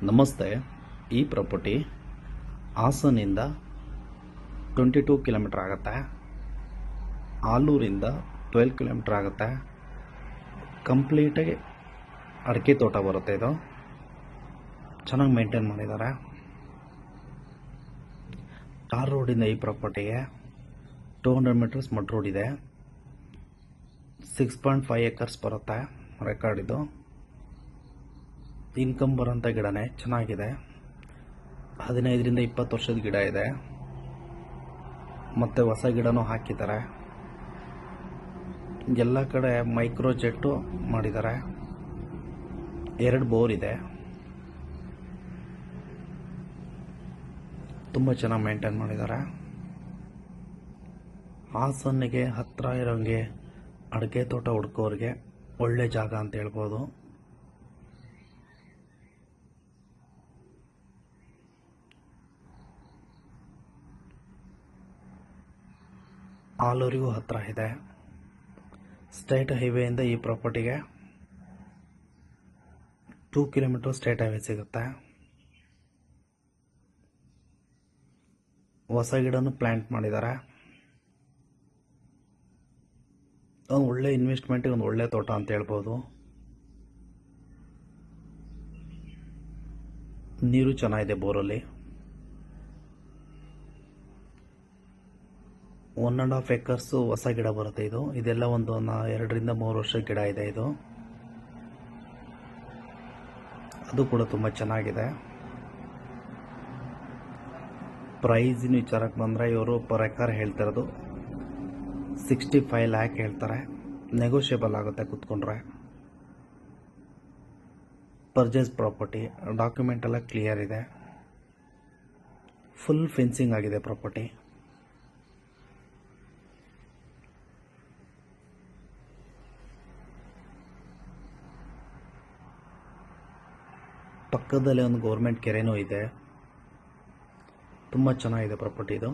ನಮಸ್ತೆ. ಈ property ಹಾಸನಿಂದ 22 kilometre ಆಗುತ್ತೆ. ಆಲೂರಿಂದ 12 ಕಿಲೋಮೀಟರ್ ಆಗುತ್ತೆ. ಕಂಪ್ಲೀಟಾಗಿ ಅಡಿಕೆ ತೋಟ ಬರುತ್ತೆ. ಇದು ಚೆನ್ನಾಗಿ ಮೇಂಟೈನ್ ಮಾಡಿದ್ದಾರೆ. ಟಾರ್ ರೋಡಿಂದ ಈ ಪ್ರಾಪರ್ಟಿಗೆ 200 ಮೀಟರ್ಸ್ ಮಡ್ ರೋಡ್ ಇದೆ. 6.5 ಎಕರ್ಸ್ ಬರುತ್ತೆ. ರೆಕಾರ್ಡ್ ಇದು ಇನ್ಕಮ್ ಬರೋಂಥ ಗಿಡನೇ, ಚೆನ್ನಾಗಿದೆ. 15ರಿಂದ 20 ವರ್ಷದ ಗಿಡ ಇದೆ. ಮತ್ತು ಹೊಸ ಗಿಡನೂ ಹಾಕಿದ್ದಾರೆ. ಎಲ್ಲ ಕಡೆ ಮೈಕ್ರೋ ಜೆಟ್ಟು ಮಾಡಿದ್ದಾರೆ. 2 ಬೋರ್ ಇದೆ. ತುಂಬ ಚೆನ್ನಾಗಿ ಮೇಂಟೈನ್ ಮಾಡಿದ್ದಾರೆ. ಹಾಸನ್ನಿಗೆ ಹತ್ತಿರ ಇರೋಂಗೆ ಅಡಿಕೆ ತೋಟ ಹುಡ್ಕೋರಿಗೆ ಒಳ್ಳೆ ಜಾಗ ಅಂತ ಹೇಳ್ಬೋದು. ಆಲೂರಿಗೂ ಹತ್ತಿರ ಇದೆ. ಸ್ಟೇಟ್ ಹೈವೇಯಿಂದ ಈ ಪ್ರಾಪರ್ಟಿಗೆ 2 ಕಿಲೋಮೀಟರ್ ಸ್ಟೇಟ್ ಹೈವೇ ಸಿಗುತ್ತೆ. ಹೊಸ ಗಿಡನೂ ಪ್ಲ್ಯಾಂಟ್ ಮಾಡಿದ್ದಾರೆ. ಒಂದು ಒಳ್ಳೆ ಇನ್ವೆಸ್ಟ್ಮೆಂಟಿಗೆ ಒಂದು ಒಳ್ಳೆ ತೋಟ ಅಂತ ಹೇಳ್ಬೋದು. ನೀರು ಚೆನ್ನಾಗಿದೆ ಬೋರಲ್ಲಿ. 1.5 ಎಕರ್ಸು ಹೊಸ ಗಿಡ ಬರುತ್ತೆ. ಇದೆಲ್ಲ ಒಂದು 2ರಿಂದ 3 ವರ್ಷದ ಗಿಡ ಇದೆ. ಇದು ಅದು ಕೂಡ ತುಂಬ ಚೆನ್ನಾಗಿದೆ. ಪ್ರೈಸಿನ ವಿಚಾರಕ್ಕೆ ಬಂದರೆ ಇವರು ಪರ್ ಎಕರ್ ಹೇಳ್ತಿರೋದು 65 ಲ್ಯಾಕ್ ಹೇಳ್ತಾರೆ. ನೆಗೋಷಿಯಬಲ್ ಆಗುತ್ತೆ ಕೂತ್ಕೊಂಡ್ರೆ. ಪರ್ಚೇಸ್ ಪ್ರಾಪರ್ಟಿ, ಡಾಕ್ಯುಮೆಂಟ್ ಎಲ್ಲ ಕ್ಲಿಯರ್ ಇದೆ. ಫುಲ್ ಫೆನ್ಸಿಂಗ್ ಆಗಿದೆ ಪ್ರಾಪರ್ಟಿ. ಪಕ್ಕದಲ್ಲೇ ಒಂದು ಗೌರ್ಮೆಂಟ್ ಕೆರೆನೂ ಇದೆ. ತುಂಬ ಚೆನ್ನಾಗಿದೆ ಪ್ರಾಪರ್ಟಿ ಇದು.